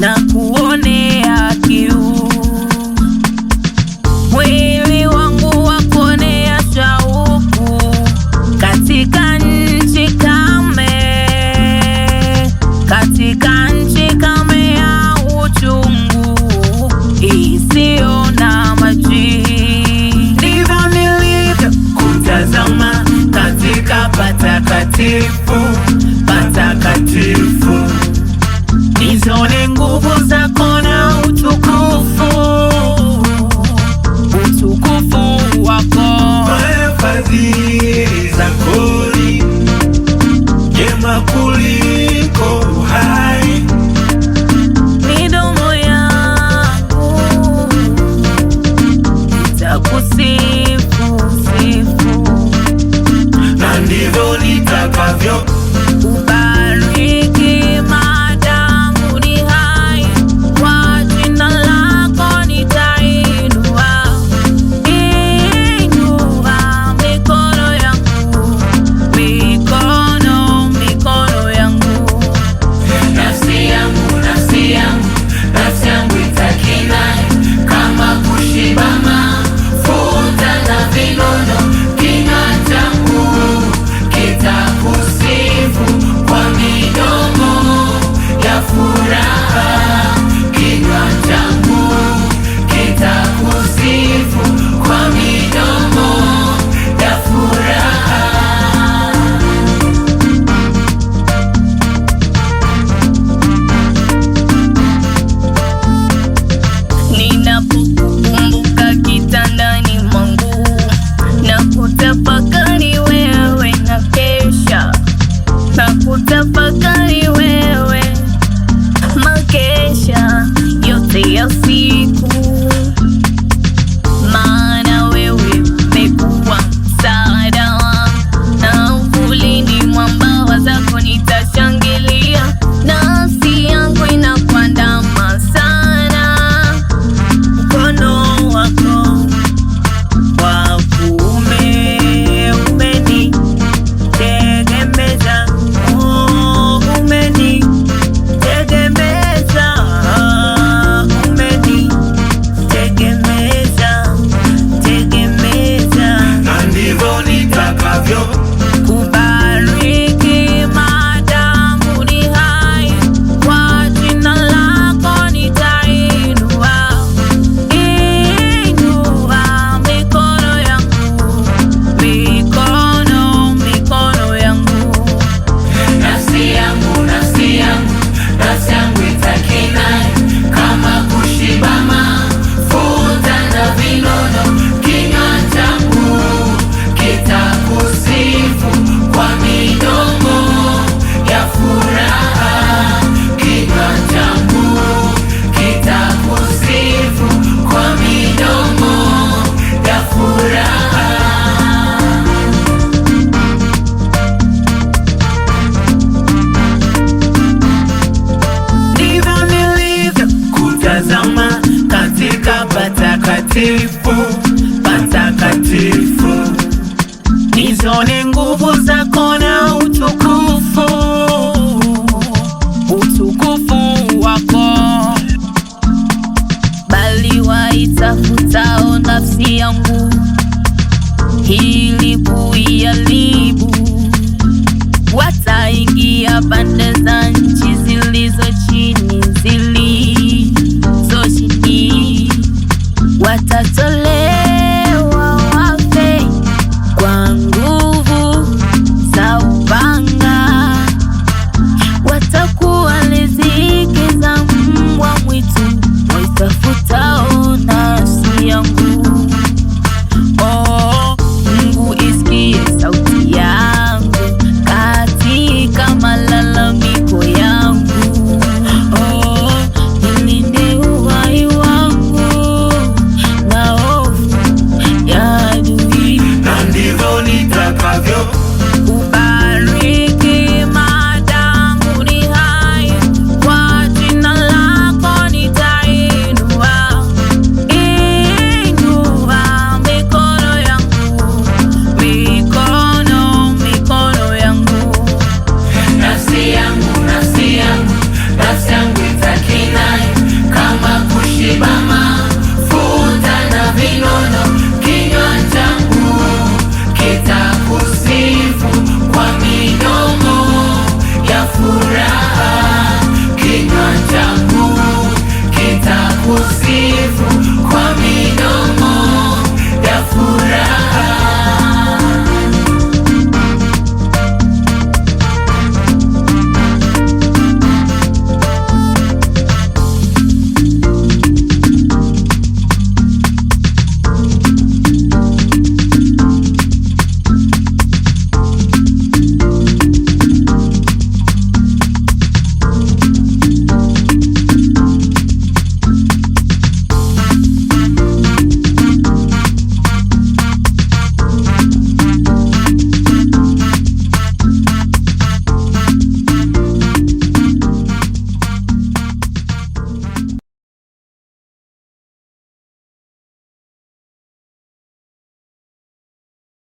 na kuonea kiu, mwili wangu wa kuonea shauku katika nchi kame, katika nchi kame ya uchungu isiyo na maji. Ndivyo nilivyo kutazama katika patakatifu, patakatifu, nizone nguvu zako na utukufu, utukufu wako. Fadhili zako ni njema kuliko uhai. Midomo yangu itakusifu, sifu, Na ndivyo nitakavyo kubariki maadamu ni hai, kwa jina lako nitainua, inua mikono yangu, mikono yangu. Nafsi yangu, nafsi yangu, nafsi yangu itakinai kama kushiba mafuta na vinono. Kinywa changu kitakusifu kwa midomo ya furaha. Kinywa changu kitakusifu kwa midomo ya furaha. Ninapokukumbuka kitandani mwangu na kutafakari wewe, na kesha na kutafakari wewe, makesha yote ya siku, maana wewe umekuwa msaada wangu, na uvulini mwa mbawa zako nitashangilia. Nafsi yangu inakuandama sana, mkono wako wa kuume umenitegemeza, oh, umenitegemeza, tegemeza. na ndivyo nitakavyo Kubariki maadamu ni hai, kwa jina lako nitainua, inua mikono yangu, mikono yangu. Nafsi yangu, nafsi yangu, nafsi yangu itakinai kama kushiba mafuta na vinono. Kinywa changu kitakusifu kwa midomo ya furaha. Kinywa changu kitakusifu kwa midomo ya furaha. Ndivyo nilivyo kutazama katika patakatifu, patakatifu.